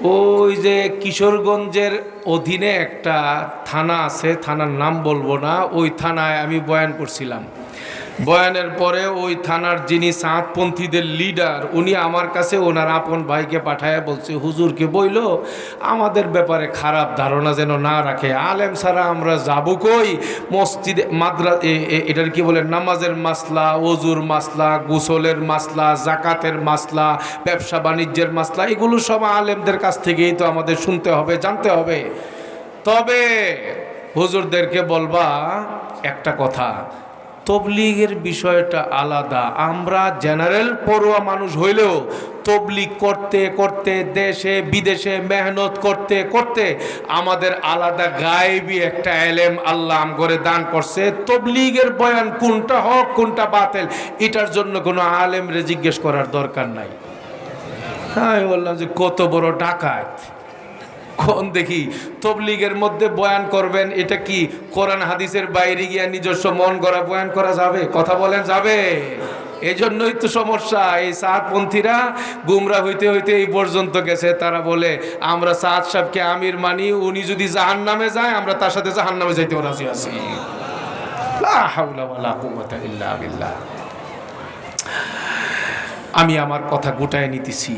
ওই যে কিশোরগঞ্জের অধীনে একটা থানা আছে, থানার নাম বলবো না, ওই থানায় আমি বয়ান করছিলাম। বয়ানের পরে ওই থানার যিনি সাতপন্থীদের লিডার, উনি আমার কাছে ওনার আপন ভাইকে পাঠায় বলছে, হুজুরকে বইল আমাদের ব্যাপারে খারাপ ধারণা যেন না রাখে, আলেম ছাড়া আমরা যাবো কই, মসজিদে এটার কি বলে, নামাজের মাসলা, ওজুর মাসলা, গোসলের মাসলা, জাকাতের মাসলা, ব্যবসা বাণিজ্যের মাসলা, এগুলো সব আলেমদের কাছ থেকেই তো আমাদের শুনতে হবে, জানতে হবে। তবে হুজুরদেরকে বলবা একটা কথা, তবলিগের বিষয়টা আলাদা। আমরা জেনারেল পড়ুয়া মানুষ হইলেও তবলিগ করতে করতে দেশে বিদেশে মেহনত করতে করতে আমাদের আলাদা গায়েবী একটা এলেম আল্লাহ আমগরে দান করছে। তবলিগের বয়ান কোনটা হক কোনটা বাতিল এটার জন্য কোনো আলেমরে জিজ্ঞেস করার দরকার নাই। আমি বললাম যে কত বড় ডাকাত, কোন দেখি তবলিগের মধ্যে বয়ান করবেন, এটা কি কোরআন হাদিসের বাইরে গিয়া নিজস্ব মন গড়া বয়ান করা যাবে? কথা বলেন, যাবে? এই জন্যই তো সমস্যা। এই সাতপন্থীরা গুমরা হইতে হইতে এই পর্যন্ত গেছে, তারা বলে আমরা সাদ সাহেবকে আমির মানি, উনি যদি জাহান্নামে যায় আমরা তার সাথে জাহান্নামে যাইতে রাজি আছি। লা হাওলা ওয়ালা কুওয়াতা ইল্লা বিল্লাহ। আমি আমার কথা গোটায় নিতেছি।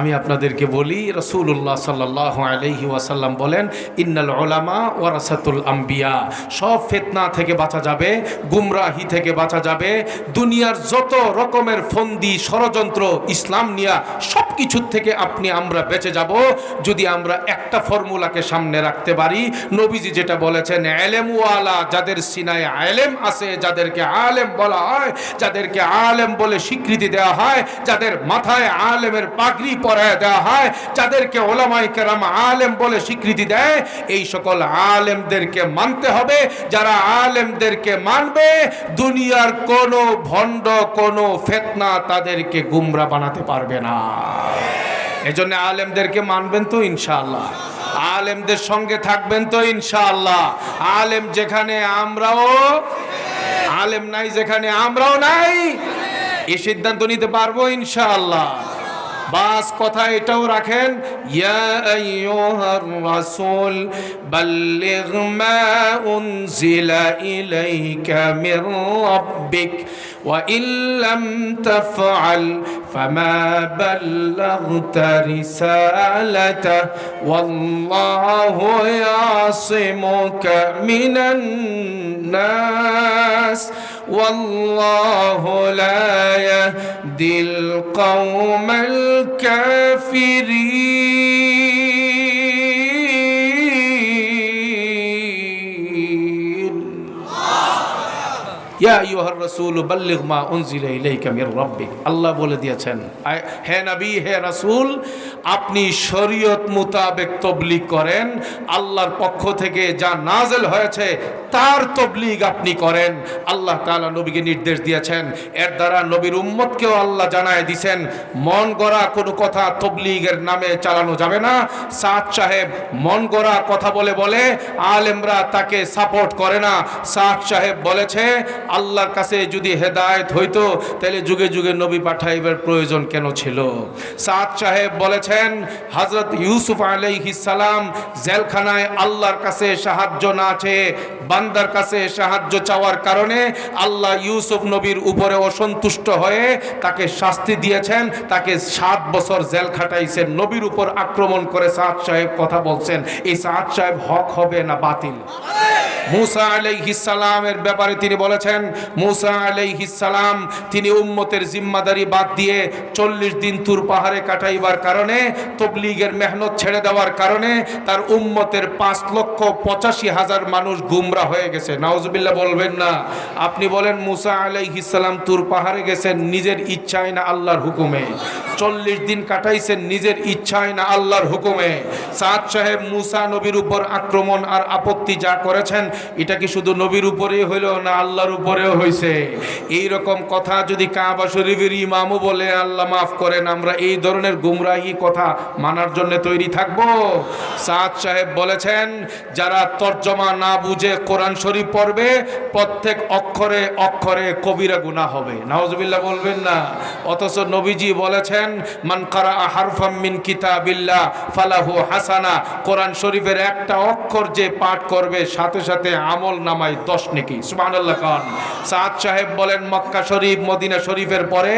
আমি আপনাদেরকে বলি, রাসূলুল্লাহ সাল্লাল্লাহু আলাইহি ওয়াসাল্লাম বলেন, ইন্নাল উলামা ওয়ারাসাতুল আম্বিয়া। সব ফিতনা থেকে বাঁচা যাবে, গুমরাহি থেকে বাঁচা যাবে, দুনিয়ার যত রকমের ফন্দি ষড়যন্ত্র ইসলাম নিয়া সব কিছুর থেকে আমরা বেঁচে যাব যদি আমরা একটা ফর্মুলাকে সামনে রাখতে পারি। নবীজি যেটা বলেছেন, এলেম ওয়ালা, যাদের সিনায় আলেম আছে, যাদেরকে আলেম বলা হয়, যাদেরকে আলেম বলে স্বীকৃতি দেওয়া হয়, যাদের মাথায় আলেমের পাগড়ি পরায় দেওয়া হয়, যাদেরকে ওলামায়ে কেরাম আলেম বলে স্বীকৃতি দেয়, এই সকল আলেমদেরকে মানতে হবে। যারা আলেমদেরকে মানবে, দুনিয়ার কোনো ভণ্ড কোনো ফিতনা তাদেরকে গুমরা বানাতে পারবে না। এজন্য আলেমদেরকে মানবেন তো ইনশাআল্লাহ, আলেমদের সঙ্গে থাকবেন তো ইনশাআল্লাহ। আলেম যেখানে আমরাও, আলেম নাই যেখানে আমরাও নাই, এই সিদ্ধান্ত নিতে পারবো ইনশাআল্লাহ। বাস কথা এটাও রাখেন, ইয়া আইয়ুহার রাসূল বাল্লিগ মা উনজিলা ইলাইকা মির রাব্বিক ওয়া ইল্লাম তাফআল ফামা বাল্লাগতা রিসালাতা ওয়াল্লাহু ইয়াসিমুকা মিনান নাস ওয়াল্লাহু লা ইয়াহদিল কওমাল কাফিরিন। ইয়া আইয়ুহার রাসূল বাল্লিগ মা উনজিলা ইলাইকা মির রাব্বিক। আল্লাহ বলে দিয়েছেন, হে নবী, হে রাসূল, আপনি শরীয়ত মোতাবেক তবলিগ করেন, আল্লাহর পক্ষ থেকে যা নাযিল হয়েছে তার তবলিগ আপনি করেন। আল্লাহ তাআলা নবীকে নির্দেশ দিয়েছেন, এর দ্বারা নবীর উম্মতকেও আল্লাহ জানায় দিয়েছেন, মন গড়া কোনো কথা তবলিগের নামে চালানো যাবে না। সাদ সাহেব মন গড়া কথা বলে বলে আলেমরা তাকে সাপোর্ট করে না। সাদ সাহেব বলেছে, আল্লাহর কাছে যদি হেদায়েত হইতো তাহলে যুগে যুগে নবী পাঠাইবার প্রয়োজন কেন ছিল? সাদ সাহেব বলেছেন, হযরত ইউসুফ আলাইহিস সালাম জেলখানায় আল্লাহর কাছে সাহায্য না চেয়ে বান্দার কাছে সাহায্য চাওয়ার কারণে আল্লাহ ইউসুফ নবীর উপরে অসন্তুষ্ট হয়ে তাকে শাস্তি দিয়েছেন, তাকে 7 বছর জেল খাটাইছেন। নবীর উপর আক্রমণ করে সাদ সাহেব কথা বলছেন, এই সাদ সাহেব হক হবে না বাতিল? মুসা আলাইহিস সালামের ব্যাপারে তিনি বলেছেন, মুসা আলাইহিস সালাম তিনি উম্মতের জিম্মাদারি বাদ দিয়ে 40 দিন তুর পাহাড়ে কাটাইবার কারণে, তবলিগের মেহনত ছেড়ে দেওয়ার কারণে তার উম্মতের 5,85,000 মানুষ গুমরা হয়ে গেছে। নাউজুবিল্লাহ বলবেন না? আপনি বলেন, মুসা আলাইহিস সালাম তুর পাহাড়ে গেছেন নিজের ইচ্ছায় না আল্লাহর হুকুমে? 40 দিন কাটাইছেন নিজের ইচ্ছায় না আল্লাহর হুকুমে? সাদ সাহেব মুসা নবীর উপর আক্রমণ আর আপত্তি যা করেছেন এটা কি শুধু নবীর উপরেই হইল না আল্লাহর উপরেও হয়েছে? এই রকম কথা যদি কাবা শরীফের ইমামও বলে আল্লাহ মাফ করেন, আমরা এই ধরনের গুমরাহি কথা মানার জন্য তৈরি থাকব? সাদ সাহেব বলেছেন, যারা তর্জমা না বুঝে কোরআন শরীফ পড়বে প্রত্যেক অক্ষরে অক্ষরে কবিরা গুনাহ হবে। নাউজুবিল্লাহ বলবেন না? অথচ নবীজি বলেছেন, মান কারা হারফাম মিন কিতাবিল্লাহ ফালাহু হাসানা, কোরআন শরীফের একটা অক্ষর যে পাঠ করবে সাথে সাথে আমল নামায় 10 নেকি। সুবহানাল্লাহ খান। সাদ সাহেব বলেন, মক্কা শরীফ মদিনা শরীফের পরে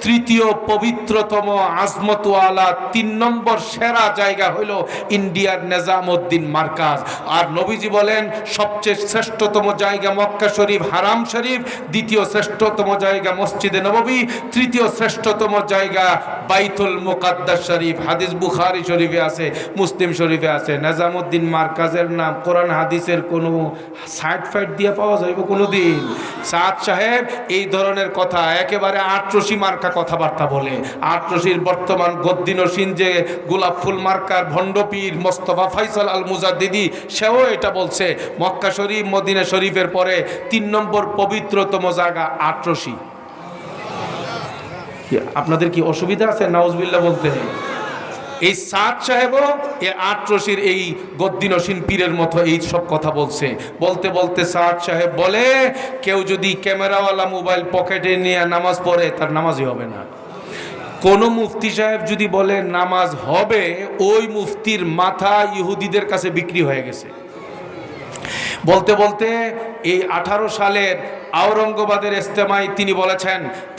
তৃতীয় পবিত্রতম আজমতওয়ালা 3 নম্বর সেরা জায়গা হইল ইন্ডিয়ার নিজামউদ্দিন মার্কাজ। আর নবীজি বলেন সবচেয়ে শ্রেষ্ঠতম জায়গা মক্কা শরীফ হারাম শরীফ, দ্বিতীয় শ্রেষ্ঠতম জায়গা মসজিদে নববী, তৃতীয় শ্রেষ্ঠতম জায়গা বাইতুল মুকাদ্দাস শরীফ। হাদিস বুখারী শরীফে আছে, মুসলিম শরীফে আছে। নিজামউদ্দিন মার্কাজের নাম কোরআন হাদিসের কোনো সাইড ফাইড দিয়ে পাওয়া যাইব কোনোদিন? সাদ সাহেব এই ধরনের কথা একেবারে আটরশি মার্কা কথাবার্তা বলে। আটরশির বর্তমান গদ্দিনসীন যে গোলাপ ফুল মার্কার ভণ্ডপীর মোস্তফা ফয়সাল আল মুজাদ্দিদি, সেও এটা বলছে মক্কা শরীফ মদিনা শরীফের পরে 3 নম্বর পবিত্রতম জায়গা আটরশি। আপনাদের কি অসুবিধা আছে নাউজুবিল্লাহ বলতে? এই সাদ সাহেবও এই আটরশির এই গদ্দিনসীন পীরের মতো এই সব কথা বলছে। বলতে বলতে সাদ সাহেব বলে, কেউ যদি ক্যামেরাওয়ালা মোবাইল পকেটে নিয়ে নামাজ পড়ে তার নামাজই হবে না। কোন মুফতি সাহেব যদি বলে নামাজ হবে, ওই মুফতির মাথা ইহুদিদের কাছে বিক্রি হয়ে গেছে। বলতে বলতে এই 18 সালের আওরঙ্গাবাদের ইস্তেমায়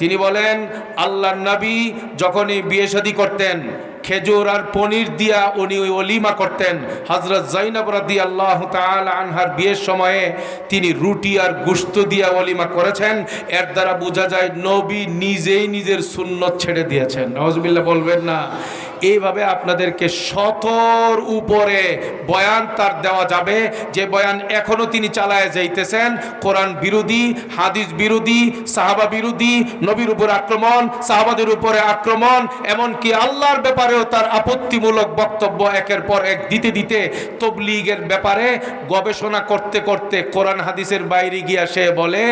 তিনি বলেন আল্লাহর নবী যখনই বিয়ে শাদী করতেন খেজুর আর পনির দিয়া উনি ওই অলিমা করতেন। হযরত যায়েনব রাদিয়াল্লাহু তাআলা আনহার বিয়ের সময়ে তিনি রুটি আর গোশত দিয়া অলিমা করেছেন। এর দ্বারা বোঝা যায় নবী নিজেই নিজের সুন্নত ছেড়ে দিয়েছেন। নাউজুবিল্লাহ বলবেন না? এইভাবে আপনাদেরকে শতর উপরে বয়ান তার দেওয়া যাবে, যে বয়ান এখনো তিনি চালায় যাইতেছেন। কোরআন বিরোধী, হাদিস বিরোধী, সাহাবা বিরোধী, নবীর উপর আক্রমণ, সাহাবাদের উপরে আক্রমণ, এমনকি আল্লাহর ব্যাপারেও তার আপত্তিমূলক বক্তব্য একের পর এক দিতে দিতে তবলিগের ব্যাপারে গবেষণা করতে করতে কোরআন হাদিসের বাইরে গিয়া সে বলে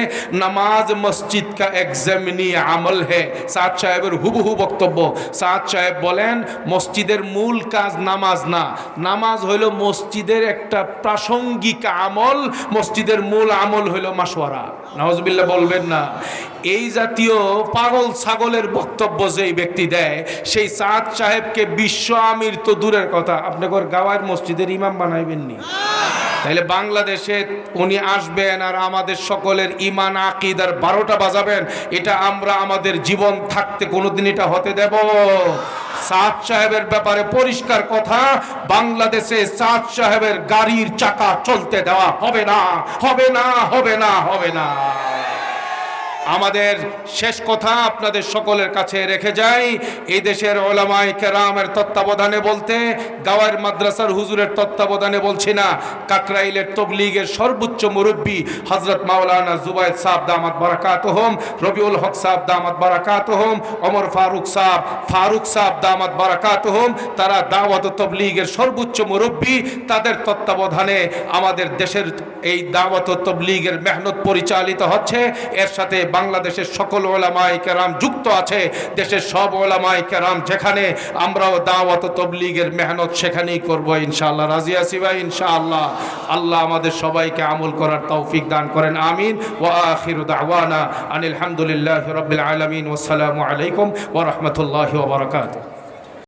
নামাজ মসজিদ কা এক জমিনি আমল হে। সাদ সাহেবের হুবহু বক্তব্য। সাদ সাহেব বলেন মসজিদের মূল কাজ নামাজ না, নামাজ হইল মসজিদের একটা প্রাসঙ্গিক আমল, মসজিদের মূল আমল হইল মাশওয়ারা। নাউজুবিল্লাহ বলবেন না? এই জাতীয় পাগল ছাগলের বক্তব্য যেই ব্যক্তি দেয়, সেই সাদ সাহেবকে বিশ্ব আমির তো দূরের কথা, আপনাদের গাওয়ার মসজিদের ইমাম বানাইবেননি। তাইলে বাংলাদেশে উনি আসবেন আর আমাদের সকলের ইমান আকীদার 12টা বাজাবেন, এটা আমরা আমাদের জীবন থাকতে কোনোদিন এটা হতে দেব? সাদ সাহেবের ব্যাপারে পরিষ্কার কথা, বাংলাদেশে সাদ সাহেবের গাড়ির চাকা চলতে দেওয়া হবে না, হবে না, হবে না, হবে না। আমাদের শেষ কথা আপনাদের সকলের কাছে রেখে যাই, এই দেশের ওলামায়ে কেরামের তত্ত্বাবধানে বলতে, গাওয়ার মাদ্রাসার হুজুরের তত্ত্বাবধানে বলছি না, কাকরাইলের তবলিগের সর্বোচ্চ মুরব্বী হযরত মাওলানা জুবায়ের সাহেব দামাত বারাকাতুহুম, রবিউল হক সাহেব দামাত বারাকাতুহুম, ওমর ফারুক সাহেব দামাত বারাকাতুহুম, তারা দাওয়াত ও তবলিগের সর্বোচ্চ মুরব্বী। তাদের তত্ত্বাবধানে আমাদের দেশের এই দাওয়াত ও তবলিগের মেহনত পরিচালিত হচ্ছে। এর সাথে বাংলাদেশের সকল ওলামায়ে কেরাম যুক্ত আছে। দেশের সব ওলামায়ে কেরাম যেখানে, আমরাও দাওয়াত ও তবলিগের মেহনত সেখানেই করব ইনশাআল্লাহ। রাজি আছি ভাই ইনশাআল্লাহ? আল্লাহ আমাদের সবাইকে আমল করার তৌফিক দান করেন, আমিন। ওয়া আখিরু দাওয়ানা আনিল হামদুলিল্লাহি রাব্বিল আলামিন। ওয়াসসালামু আলাইকুম ওয়া রাহমাতুল্লাহি ওয়া বারাকাতুহু।